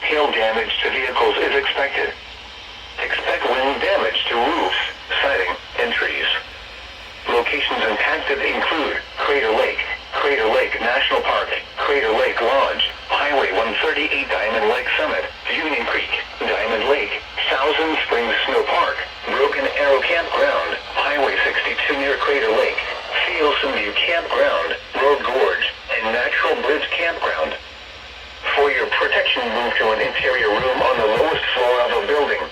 Hail damage to vehicles is expected. Expect wind damage to roofs, siding, and trees. Locations impacted include Crater Lake National Park, Crater Lake Lodge, Highway 138 Diamond Lake Summit, Union Creek, Diamond Lake, Thousand Springs Snow Park, Broken Arrow Campground, Highway 62 near Crater Lake, Fielson View Campground, Road Gorge, and Natural Bridge Campground. For your protection, move to an interior room on the lowest floor of a building.